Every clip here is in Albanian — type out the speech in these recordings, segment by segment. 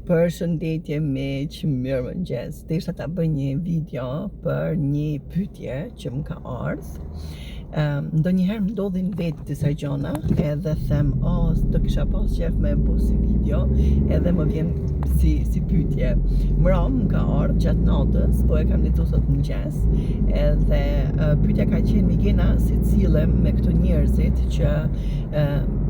Përshëndetje miq, mirëmëngjes. Desha ta bëj një video për një pyetje që më ka ardhur. Ndonjëherë më ndodhin vetë disa gjëra edhe them, do kisha pas qef me bu si video, edhe më vjen si pyetje. Më ka ardhur gjatë natës, po e kam lexuar sot mëngjes, edhe pyetja ka qenë Migena, si cilëm me këto njerëzit që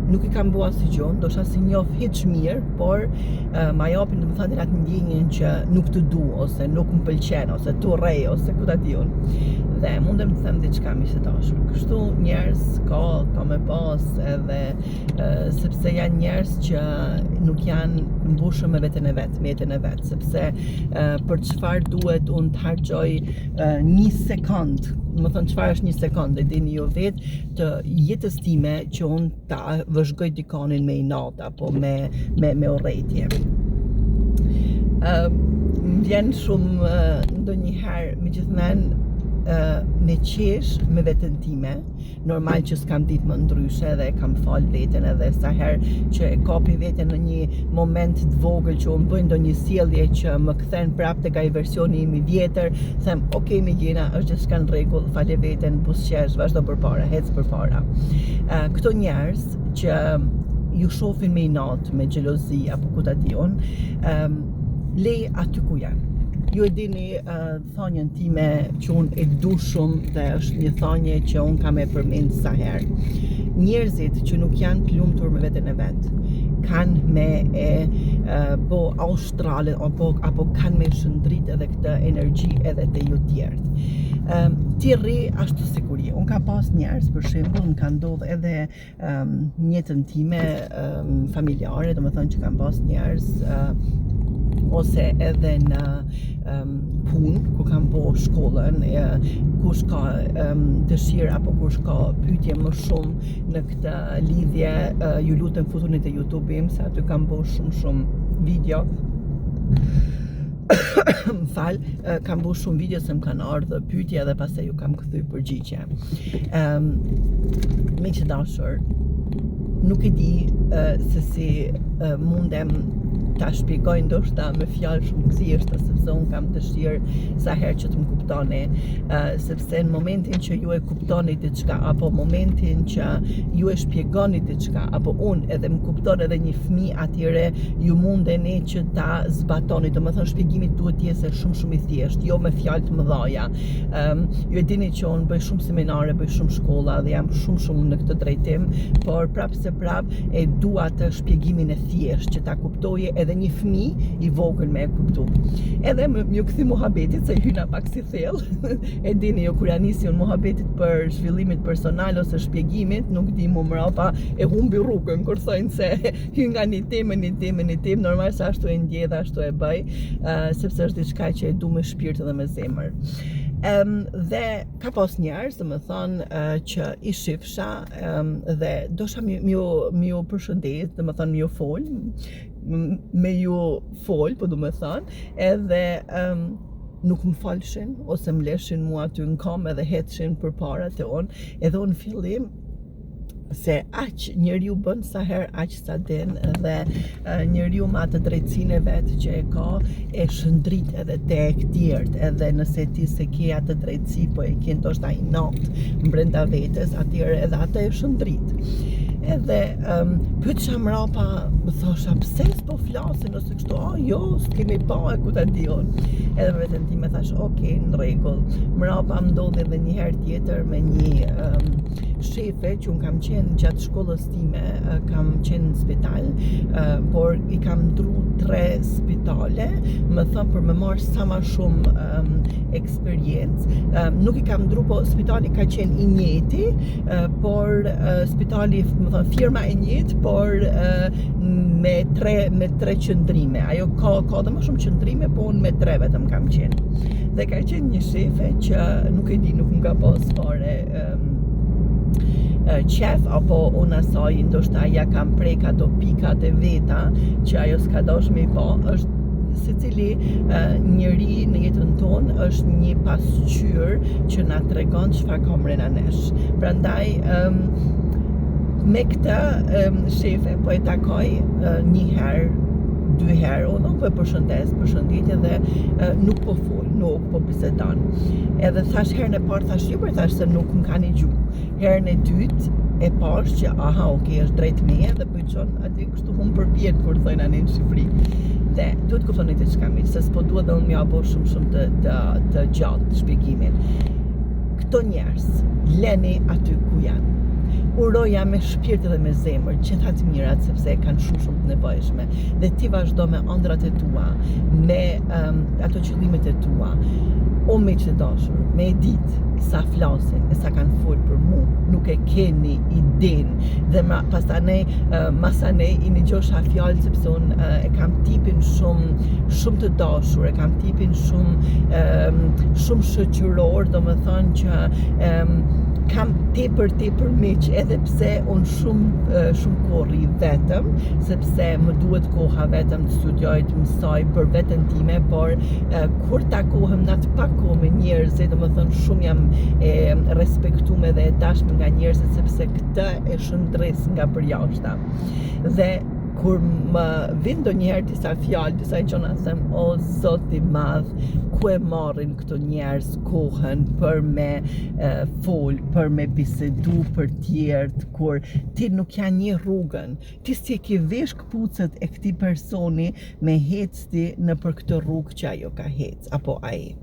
nuk I kam bua si gjë, ndoshta si njoh hiç mirë, por ma japin domethënë atë ndjenjën që nuk të du, ose nuk më pëlqen, ose tu rrej, ose ku ta diun. Dhe mundem të them diçka miq të dashur. Kështu njerëz ka me pas, edhe sepse janë njerëz që nuk janë mbushur me veten e vet, me jetën e vet, sepse për çfarë duhet unë të harxoj 1 sekond, më thënë çfarë është 1 sekond, e dini ju vetë, të jetës time që unë ta vëzhgoj dikonin me inat apo me urrëtie. Më vjen shumë ndonjëherë megjithënë me qesh me veten time, normal që s'kam ditë më ndryshe dhe kam fal veten, edhe sa herë që e kapi veten në një moment të vogël që unë bëj ndonjë sjellje që më kthen prapë tek ai versioni im I vjetër, them, ok Migena, është gjithçka në rregull, fale veten, buzëqesh, vazhdo përpara, hec përpara. Këto njerëz që ju shohin me inat, me xhelozi apo ku ta diun, lej aty ku janë. Ju e dini thonjën time që unë e du shumë dhe është një thonje që unë kam e përmend sa herë. Njerëzit që nuk janë të lumtur me veten e vet, kanë me bo australe apo kanë me shëndrit edhe këtë energji edhe te ju tjerët. Ti rri ashtu siguri. Unë ka pas njerëz, për shembull, më ka ndodhur edhe në jetën time familjare, domethënë që kam pas njerëz ose edhe në punë, ku kam bo shkollën, kush ka dëshirë apo kush ka pyetje më shumë në këtë lidhje, ju lutem futuni te YouTube-im, se aty kam bo shumë video. Më fal, kam bo shumë video se më kanë ardhur pyetje dhe pastaj ju kam kthy përgjigje. Miq të dashur, nuk e di se si mundem ta shpjegoj ndoshta me fjalë shumë thjeshta, sepse unë kam dëshirë sa herë që të më kuptoni, sepse në momentin që ju e kuptoni diçka, apo momentin që ju e shpjegoni diçka, apo unë edhe më kupton edhe një fëmijë, atyre ju mundeni që ta zbatoni, domethënë shpjegimi duhet të jetë shumë I thjeshtë, jo me fjalë të mëdha. Ju e dini që unë bëj shumë seminare, bëj shumë shkolla dhe jam shumë në këtë drejtim, por prapë se prapë e dua të shpjegimin e thjeshtë që ta kuptoje edhe një fëmijë I vogël me e kuptu. Edhe më kthi muhabetit, se hyna pak si thellë. E dini ju, kur ja nisi unë muhabetit për zhvillimit personal ose shpjegimit, nuk di më mrapa e humbi rrugën, kur thojnë se hy nga një temë, normal se ashtu e ndjej dhe ashtu e bëj, sepse është diçka që e du me shpirt dhe me zemër. Dhe ka pas njerëz, domethënë që I shifsha dhe dosha mi ju përshëndet, domethënë mi ju fol, po domethënë, edhe nuk më falshin ose më leshin mua aty në kom edhe hetshin përpara te unë, edhe unë fillim se aq njeriu bën sa herë aq sa den, dhe njeriu me atë drejtsinë e vet që e ka e shëndrit edhe tek tjerët, edhe nëse ti se ke atë drejtësi, po e ke ndoshta inat brenda vetes, atëherë edhe atë e shëndrit. Edhe pyetësha mrapa, më thosha, pse s'po flasin ose kështu, jo, s'kemi pa e ku ta diun. Edhe me veten time thash, okay, në rregull. Mrapa më ndodhi edhe një herë tjetër me një shefe që unë kam qenë gjatë shkollës time, kam qenë në spital, por I kam ndru 3 spitale, më thënë për me marrë sa ma shumë eksperiencë. Nuk I kam ndru, po spitali ka qenë I njëjti, por spitali, më thënë, firma e njëjtë, por me 3 qëndrime. Ajo ka dhe më shumë qëndrime, po unë me 3 vetëm kam qenë. Dhe ka qenë një shefe që nuk e di, nuk më ka pas fare qef, apo unë asaj ndoshta ja kam prek ato pikat e veta që ajo s'ka dosh me I pa. Është secili njeri në jetën tonë është një pasqyrë që na tregon çfarë ka mbrenda nesh. Prandaj me këtë shefe po e takoj një herë dy herë, unë nuk po e përshëndetje dhe nuk po fol, nuk po bisedon. Edhe thash herën e parë, thash jo për thash se nuk më kanë gjuhë. Herën e dytë e pash që aha, okay, është drejt meje dhe po i çon aty kështu hum përpjet kur thonë anë në Shqipëri. Dhe duhet kuptoni të çka mi, se s'po duhet dhe unë m'ja bo shumë të gjatë shpjegimin. Këto njerëz, leni aty ku janë. Uroja me shpirt dhe me zemër gjitha të mirat sepse kanë shumë të nevojshme dhe ti vazhdo me ëndrat e tua, me ato qëllimet e tua. O me që dashur, me e ditë sa flasin e sa kanë folë për mu, nuk e keni iden dhe masanej i një gjosha fjallë sepse unë e kam tipin shumë të dashur, e kam tipin shumë shoqëror, do më thonë që kam tepër miq edhe pse unë shumë korri vetëm, sepse më duhet koha vetëm të studioj, të mësoj për veten time, por kur takohem në atë pak kohë me njerëzit, do më thënë shumë jam e respektume dhe e dashme nga njerëzit sepse këtë e shëndres nga përjashta. Dhe kur më vin ndonjëherë disa fjalë, disa gjëra, them o Zoti i madh, ku e marrin këto njerëz kohën për me fol, për me bisedu për tjerët, kur ti nuk ja një rrugën, ti si e ke vesh këpucët e këtij personi me hecti në për këtë rrugë që ajo ka hec, apo ai.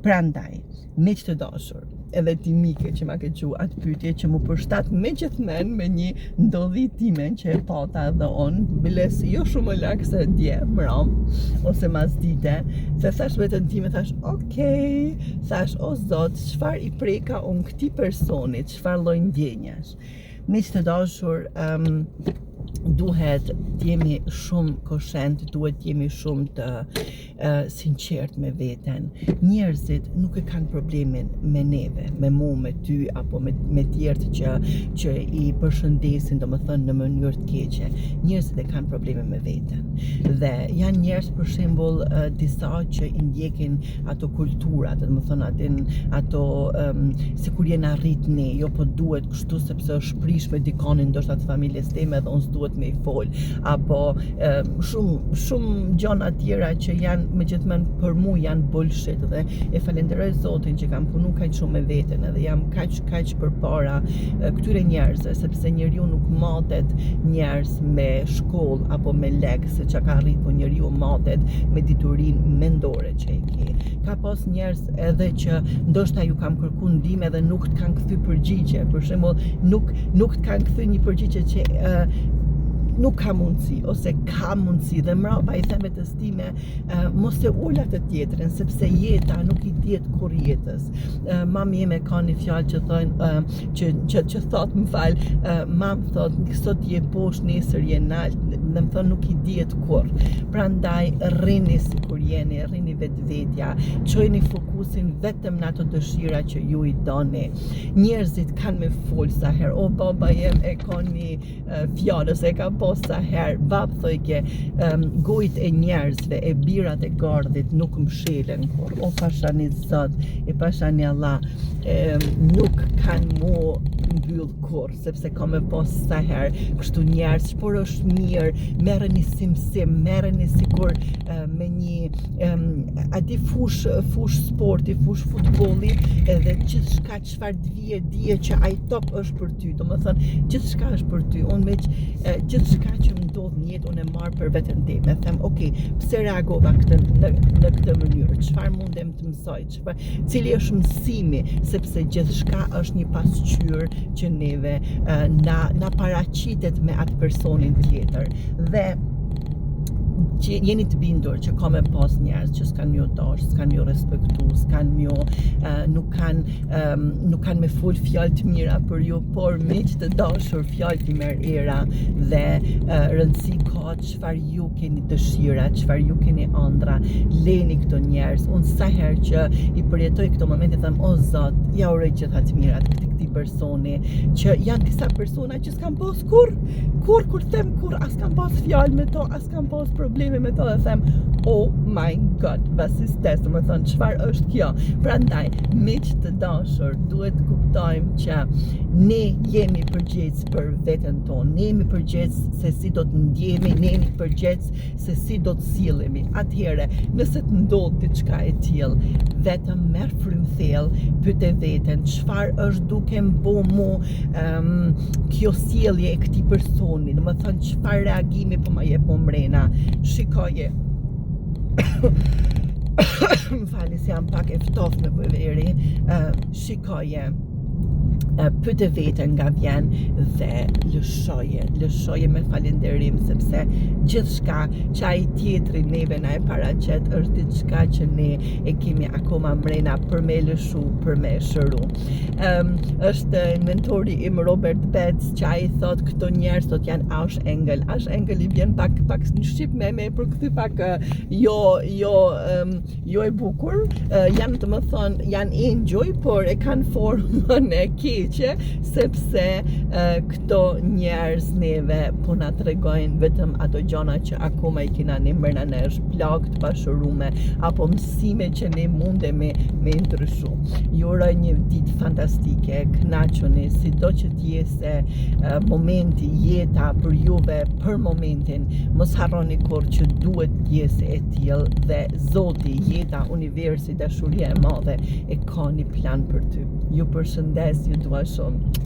Prandaj, miq të dashur, edhe ti mike që ma ke qu atë pyetje që mu përshtat me gjithmen me një ndodhi time që e pata edhe unë, biles jo shumë më lakë se dje, mram, ose mas dite, se thash vetën time, thash, okej, thash, o Zot, çfarë i preka unë këtij personit, çfarë lloj ndjenjash. Miq të dashur, duhet t'jemi shumë koshent, duhet t'jemi shumë të sinqert me veten. Njerëzit nuk e kanë problemin me neve, me mu, me ty, apo me tjertë që i përshëndesin, do më thënë në mënyrë të keqe. Njerëzit e kanë probleme me veten. Dhe janë njerëz për shembull disa që i ndjekin ato kulturat, do më thënë ato sikur jena rritni, jo po duhet kështu sepse është prish me dikonin ndoshta të familjes time dhe unë s'duhet me i fol, apo shumë gjëra tjera që janë megjithënë për mua janë bullshit dhe e falenderoj Zotin që kam punu kaq shumë me veten edhe jam kaq përpara këtyre njerëzve, sepse njeriu nuk matet njerëz me shkollë apo me lek se çka ka arrit, po njeriu matet me diturinë mendore që e ke. Ka pas njerëz edhe që ndoshta ju kam kërku ndihmë edhe nuk të kanë kthy përgjigje, për shembull nuk të kanë kthy një përgjigje që nuk ka mundësi, ose ka mundësi dhe mrapa i them vetes time, mos e ul atë tjetrin, sepse jeta nuk i dihet kur jetës. Mami ime ka një fjalë që thonë, që thot, më fal, mam thot, sot je poshtë, nesër je nalt, dhe më thonë nuk i dihet kur. Prandaj rrini sikur jeni, rrini vetvetja, çojini fokusin vetëm në ato dëshira që ju i doni. Njerëzit kanë me fol sa herë, o baba jem e ka një fjalë, ose e ka sa herë, bab thojke, gojt e njerëzve, e birat e gardhit nuk mshelen kur, o pashani Zot, e pashani Allah, nuk kanë mu mbyll kur, sepse ka me pas sa herë kështu njerëz, por është mirë, merreni simsim, merreni sikur me një ati fush sporti, fush futbolli, edhe gjithçka çfarë të vije dije që ai top është për ty, domethënë gjithçka është për ty. Unë me gjithçka që më ndodh në jetë unë e marr për veten time, them, okay, pse reagova në këtë mënyrë, çfarë mundem të mësoj, cili është mësimi, sepse gjithçka është një pasqyrë që neve na paraqitet me atë personin tjetër. Dhe që jeni të bindur që ka me pas njerëz që s'kan mjo dash, s'kan mjo respektu, s'kan mjo, nuk kanë me fol fjalë të mira për ju, por miq të dashur, fjalë të mirëera dhe rëndësi ka çfarë ju keni dëshira, çfarë ju keni ëndra, leni këto njerëz. Unë sa herë që i përjetoj këto momente them, o Zot, ja uroj gjitha të mirat këtij personi, që janë disa persona që s'kan pas kur them as kam pas fjalë me to, as kam pas probleme me to, dhe them, oh my god, vasistes, do të thonë çfarë është kjo. Prandaj, miq të dashur, duhet kuptojmë që ne jemi përgjegjës për veten tonë, ne jemi përgjegjës se si do të ndjehemi, ne jemi përgjegjës se si do të sillemi. Atëherë, nëse të ndodh diçka e tillë, vetëm merr frymthellë, pyet veten çfarë është duke më bo mu kjo sjellje e këtij personi, do të thonë çfarë reagimi po ma jep mrena. Shikoje. Më fali se jam pak e ftoftë me bëveri. Shikoje. Pyte veten nga vjen dhe lëshoje me falenderim, sepse gjithçka që ai tjetri neve na e paraqet është diçka që ne e kemi akoma mrena për me lëshu, për me shëru. Është inventori im Robert Betz që ai thot këto njerëz thot janë Archengel. Archengel I vjen pak në shqip me përkthy pak jo e bukur, janë të më thonë janë enjoy, por e kanë formën e keqe, sepse këto njerëz neve po na tregojnë vetëm ato gjëra që akoma I kena ne mbrana nesh, plagë të pashurume apo mësime që ne mundemi me ndryshu. Ju uroj një ditë fantastike, kënaquni, sido që t'jese momenti, jeta për juve për momentin, mos harroni kur që duhet t'jese e tillë dhe Zoti, jeta, universi, dashuria e madhe e ka një plan për ty. Ju përshëndes, ju dua shumë.